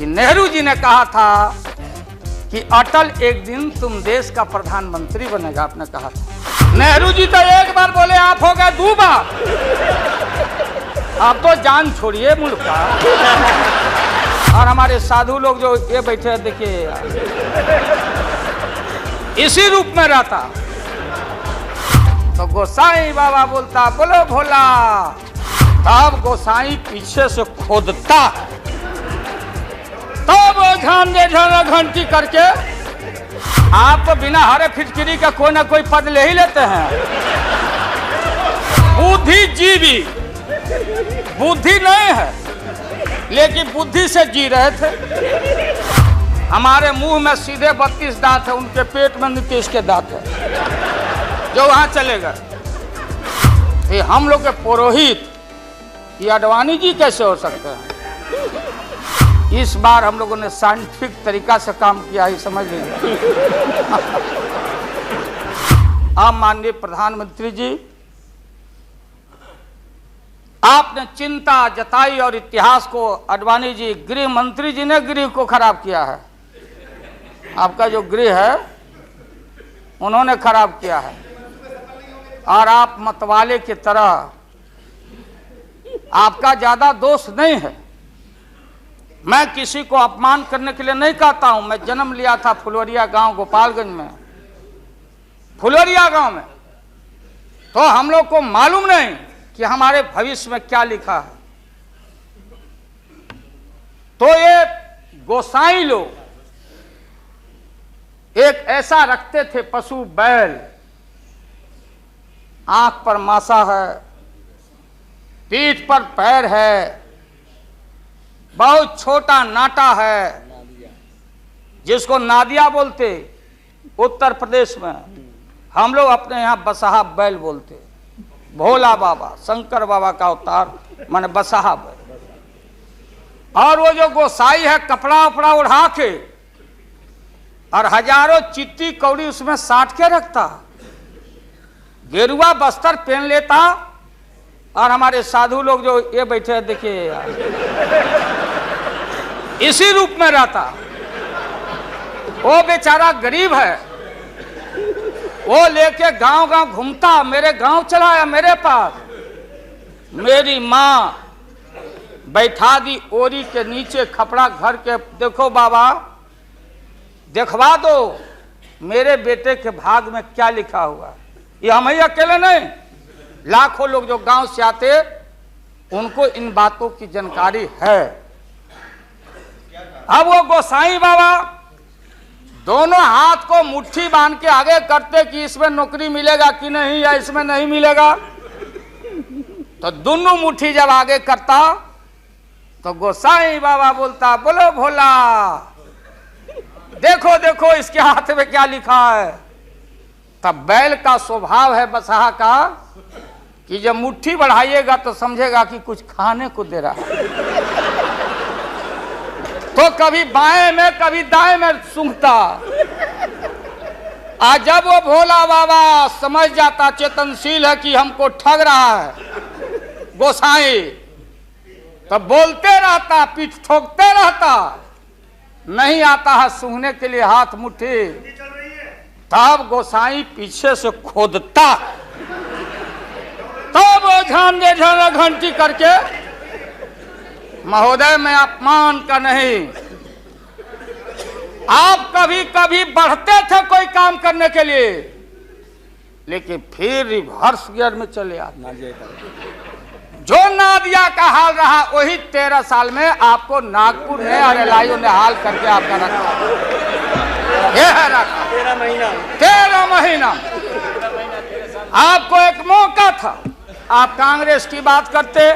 कि नेहरू जी ने कहा था कि अटल एक दिन तुम देश का प्रधानमंत्री बनेगा, आपने कहा था। नेहरू जी तो एक बार बोले, आप हो गए 2 बार। आप तो जान छोड़िए मुल्क का। और हमारे साधु लोग जो ये बैठे हैं, देखिए इसी रूप में रहता तो गोसाई बाबा बोलता बोलो भोला, तब गोसाई पीछे से खोदता, तब ध्यान दे घंटी करके आप तो बिना हरे फिटकिरी का कोई ना कोई पद ले ही लेते हैं। बुद्धिजीवी, बुद्धि नहीं है लेकिन बुद्धि से जी रहे थे। हमारे मुंह में सीधे 32 दांत है, उनके पेट में 29 के दांत है, जो वहां चले गए। ये हम लोग के पुरोहित ये अडवाणी जी कैसे हो सकते हैं? इस बार हम लोगों ने साइंटिफिक तरीका से काम किया है, समझ लीजिए। आप माननीय प्रधानमंत्री जी, आपने चिंता जताई और इतिहास को, अडवाणी जी गृह मंत्री जी ने गृह को खराब किया है। आपका जो गृह है उन्होंने खराब किया है, और आप मतवाले की तरह, आपका ज्यादा दोष नहीं है। मैं किसी को अपमान करने के लिए नहीं कहता हूं। मैं जन्म लिया था फुलवरिया गांव, गोपालगंज में, फुलवरिया गांव में, तो हम लोग को मालूम नहीं कि हमारे भविष्य में क्या लिखा है। तो ये गोसाई लोग एक ऐसा रखते थे पशु बैल, आंख पर मासा है, पीठ पर पैर है, बहुत छोटा नाटा है, जिसको नादिया बोलते उत्तर प्रदेश में, हम लोग अपने यहाँ बसहा बैल बोलते। भोला बाबा, शंकर बाबा का अवतार माने बसहा बैल। और वो जो गोसाई है कपड़ा उपड़ा उड़ा के और हजारों चिट्टी कौड़ी उसमें साट के रखता, गेरुआ बस्तर पहन लेता, और हमारे साधु लोग जो ये बैठे हैं, देखिए इसी रूप में रहता। वो बेचारा गरीब है, वो लेके गांव गांव घूमता, मेरे गांव चलाया मेरे पास। मेरी माँ बैठा दी ओरी के नीचे खपड़ा घर के, देखो बाबा देखवा दो मेरे बेटे के भाग में क्या लिखा हुआ। ये हम ही अकेले नहीं, लाखों लोग जो गांव से आते उनको इन बातों की जानकारी है। अब वो गोसाई बाबा दोनों हाथ को मुट्ठी बांध के आगे करते कि इसमें नौकरी मिलेगा कि नहीं, या इसमें नहीं मिलेगा। तो दोनों मुट्ठी जब आगे करता तो गोसाई बाबा बोलता बोलो भोला, देखो देखो इसके हाथ में क्या लिखा है। तब बैल का स्वभाव है बसहा का कि जब मुट्ठी बढ़ाइएगा तो समझेगा कि कुछ खाने को दे रहा है, तो कभी बाएं में कभी दाएं में सूंघता। आज जब वो भोला बाबा समझ जाता, चेतनशील है कि हमको ठग रहा है गोसाई, तब बोलते रहता, पीठ ठोकते रहता, नहीं आता है सूंघने के लिए हाथ मुट्ठी। तब गोसाई पीछे से खोदता, तब ध्यान दे घंटी करके, महोदय मैं अपमान का नहीं, आप कभी कभी बढ़ते थे कोई काम करने के लिए, लेकिन फिर रिवर्स गियर में चले आते। जो नादिया का हाल रहा वही 13 साल में आपको नागपुर ने और एलआईओ ने हाल करके आपका रखा। यह है रखा 13 महीना। आपको एक मौका था, आप कांग्रेस की बात करते,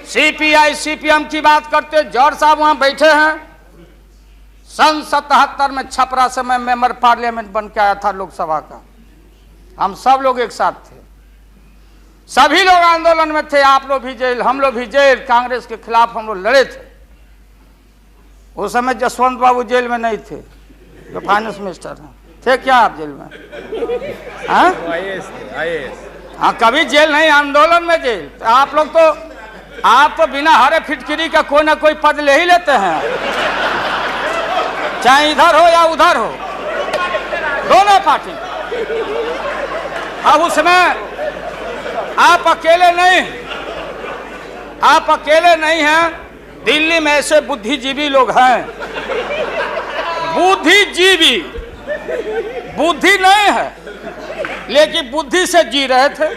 सीपीआई सीपीएम की बात करते। जौहर साहब वहां बैठे हैं। सन 77 में छपरा से मैं मेंबर पार्लियामेंट बन के आया था लोकसभा का। हम सब लोग एक साथ थे, सभी लोग आंदोलन में थे। आप लोग भी जेल, हम लोग भी जेल, कांग्रेस के खिलाफ हम लोग लड़े थे। उस समय जसवंत बाबू जेल में नहीं थे, जो फाइनेंस मिनिस्टर हैं। थे क्या आप जेल में? हाँ, कभी जेल नहीं, आंदोलन में जेल। आप लोग तो आप तो बिना हरे फिटकिरी का कोई ना कोई पद ले ही लेते हैं, चाहे इधर हो या उधर हो, दोनों पार्टी। अब उसमें आप अकेले नहीं हैं। दिल्ली में ऐसे बुद्धिजीवी लोग हैं, बुद्धिजीवी, बुद्धि नहीं है लेकिन बुद्धि से जी रहे थे।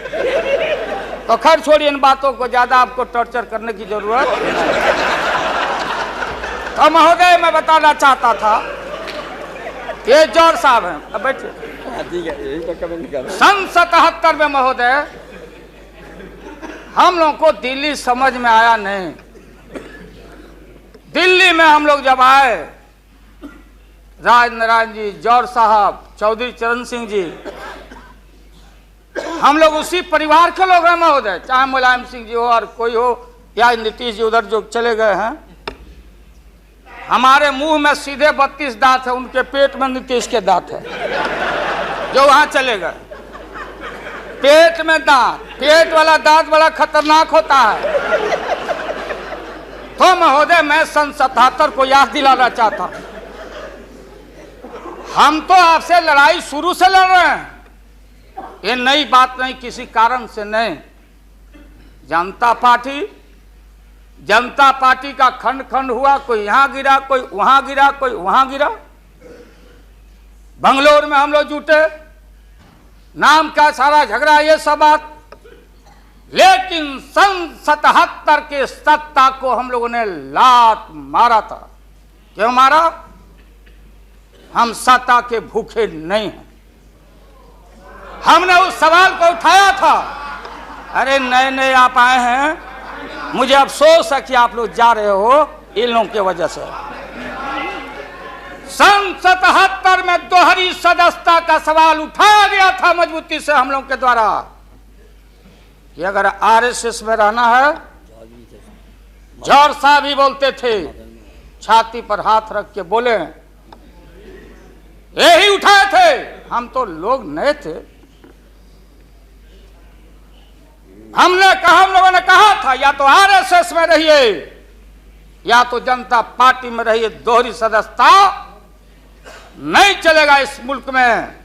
तो खैर छोड़िए इन बातों को, ज्यादा आपको टॉर्चर करने की जरूरत। तो महोदय मैं बताना चाहता था, ये जौहर साहब हैं, अब बैठिए। सन 77 में महोदय हम लोगों को दिल्ली समझ में आया नहीं। दिल्ली में हम लोग जब आए, राज नारायण जी, जौहर साहब, चौधरी चरण सिंह जी, हम लोग उसी परिवार के लोग हैं महोदय, चाहे मुलायम सिंह जी हो और कोई हो या नीतीश जी उधर जो चले गए हैं। हमारे मुंह में सीधे 32 दांत है, उनके पेट में नीतीश के दांत है जो वहां चले गए। पेट में दांत, पेट वाला दांत बड़ा खतरनाक होता है। तो महोदय मैं सन 77 को याद दिलाना चाहता हूं, हम तो आपसे लड़ाई शुरू से लड़ रहे हैं, ये नई बात नहीं, किसी कारण से नहीं। जनता पार्टी का खंड खंड हुआ, कोई यहां गिरा, कोई वहां गिरा, कोई वहां गिरा। बंगलोर में हम लोग जुटे, नाम का सारा झगड़ा, ये सब बात। लेकिन सन 77 के सत्ता को हम लोगों ने लात मारा था। क्यों मारा? हम सत्ता के भूखे नहीं हैं। हमने उस सवाल को उठाया था। अरे नए नए आप आए हैं, मुझे अफसोस है कि आप लोग जा रहे हो इन लोगों की वजह से। सन 77 में दोहरी सदस्यता का सवाल उठाया गया था मजबूती से हम लोग के द्वारा कि अगर आरएसएस में रहना है, जौहर साहब भी बोलते थे, छाती पर हाथ रख के बोले, यही उठाए थे। हम तो लोग नए थे, हम लोगों ने कहा था या तो आरएसएस में रहिए या तो जनता पार्टी में रहिए, दोहरी सदस्यता नहीं चलेगा इस मुल्क में।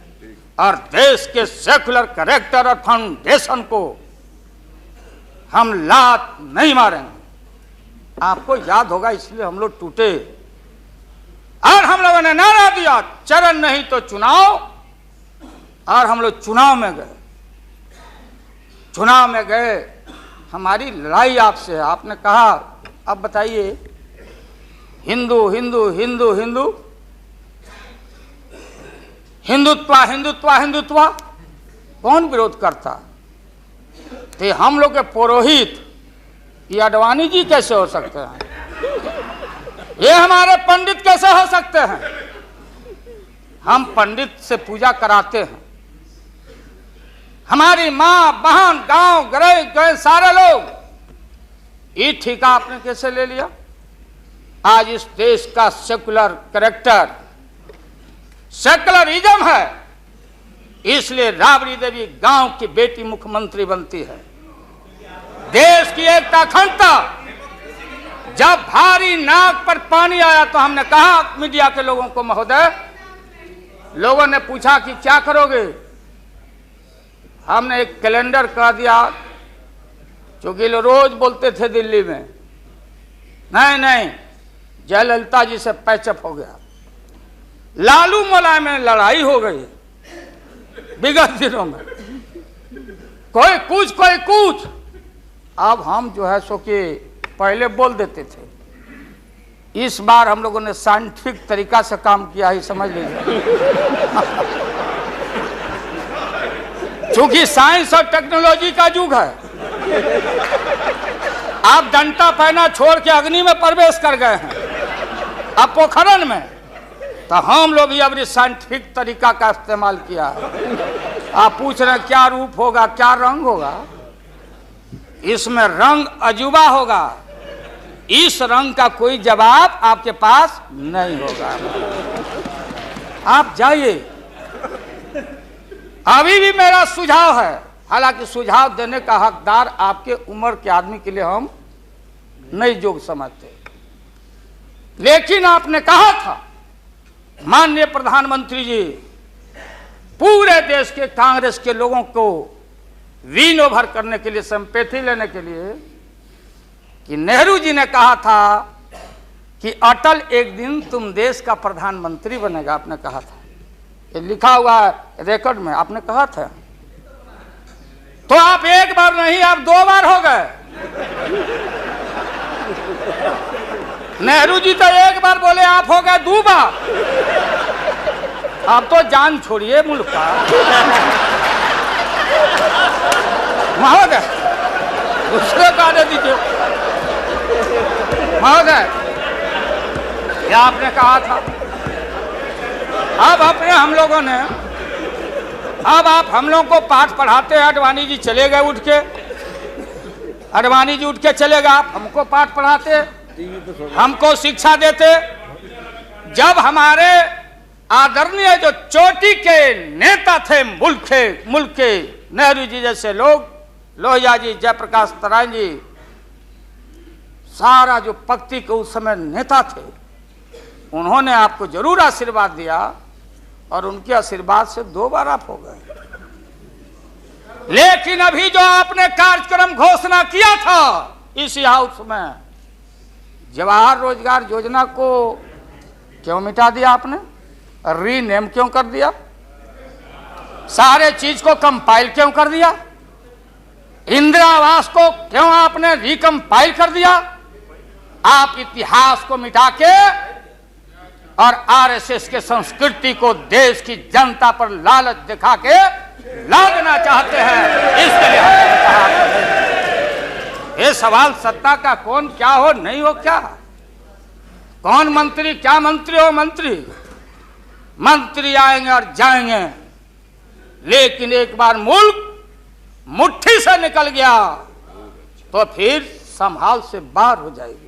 और देश के सेकुलर कैरेक्टर और फाउंडेशन को हम लात नहीं मारेंगे। आपको याद होगा, इसलिए हम लोग टूटे और हम लोगों ने नारा दिया, चरण नहीं तो चुनाव। और हम लोग चुनाव में गए। हमारी लड़ाई आपसे है। आपने कहा अब बताइए, हिंदू हिंदू हिंदू हिंदू हिंदुत्व हिंदुत्व हिंदुत्व कौन विरोध करता? तो हम लोग के पुरोहित ये अडवाणी जी कैसे हो सकते हैं? ये हमारे पंडित कैसे हो सकते हैं? हम पंडित से पूजा कराते हैं। हमारी माँ बहन गांव गए सारे लोग। ये ठेका आपने कैसे ले लिया? आज इस देश का सेकुलर कैरेक्टर, सेकुलरिज्म है, इसलिए राबड़ी देवी गांव की बेटी मुख्यमंत्री बनती है। देश की एकता अखंडता। जब भारी नाक पर पानी आया तो हमने कहा मीडिया के लोगों को, महोदय, लोगों ने पूछा कि क्या करोगे? हमने एक कैलेंडर कर दिया, क्योंकि लोग रोज बोलते थे दिल्ली में, नहीं जयललिता जी से पैचअप हो गया, लालू मुलायम में लड़ाई हो गई विगत दिनों में, कोई कुछ। अब हम जो है सो कि पहले बोल देते थे, इस बार हम लोगों ने साइंटिफिक तरीका से काम किया ही, समझ लीजिए। क्योंकि साइंस और टेक्नोलॉजी का युग है। आप डंडा पहना छोड़ के अग्नि में प्रवेश कर गए हैं, अब पोखरण में। तो हम लोग भी अब साइंटिफिक तरीका का इस्तेमाल किया है। आप पूछ रहे हैं क्या रूप होगा, क्या रंग होगा? इसमें रंग अजूबा होगा। इस रंग का कोई जवाब आपके पास नहीं होगा। आप जाइए। अभी भी मेरा सुझाव है, हालांकि सुझाव देने का हकदार आपके उम्र के आदमी के लिए हम नहीं जोग समझते। लेकिन आपने कहा था माननीय प्रधानमंत्री जी, पूरे देश के कांग्रेस के लोगों को विन ओवर करने के लिए, संपैथी लेने के लिए, कि नेहरू जी ने कहा था कि अटल एक दिन तुम देश का प्रधानमंत्री बनेगा। आपने कहा था, ये लिखा हुआ है रिकॉर्ड में, आपने कहा था। तो आप एक बार नहीं, आप 2 बार हो गए। नेहरू जी तो एक बार बोले, आप हो गए 2 बार। आप तो जान छोड़िए मुल्क का। महोदय, दूसरे को आने दीजिए। महोदय, यह आपने कहा था। अब अपने हम लोगों ने, अब आप हम लोगों को पाठ पढ़ाते हैं। आडवाणी जी चले गए उठ के, आडवाणी जी उठ के चले गए, आप हमको पाठ पढ़ाते, हमको शिक्षा देते। जब हमारे आदरणीय जो चोटी के नेता थे मुल्क के नेहरू जी जैसे लोग, लोहिया जी, जयप्रकाश नारायण जी, सारा जो पक्ति के उस समय नेता थे, उन्होंने आपको जरूर आशीर्वाद दिया और उनके आशीर्वाद से 2 बार आप हो गए। लेकिन अभी जो आपने कार्यक्रम घोषणा किया था इसी हाउस में, जवाहर रोजगार योजना को क्यों मिटा दिया आपने? रीनेम क्यों कर दिया? सारे चीज को कंपाइल क्यों कर दिया? इंदिरा आवास को क्यों आपने रिकंपाइल कर दिया? आप इतिहास को मिटा के और आरएसएस के संस्कृति को देश की जनता पर लालच दिखा के लादना चाहते हैं। इसके लिए हमने कहा, ये सवाल सत्ता का कौन क्या हो नहीं हो, क्या कौन मंत्री, क्या मंत्री हो मंत्री, मंत्री आएंगे और जाएंगे, लेकिन एक बार मुल्क मुट्ठी से निकल गया तो फिर संभाल से बाहर हो जाएगी।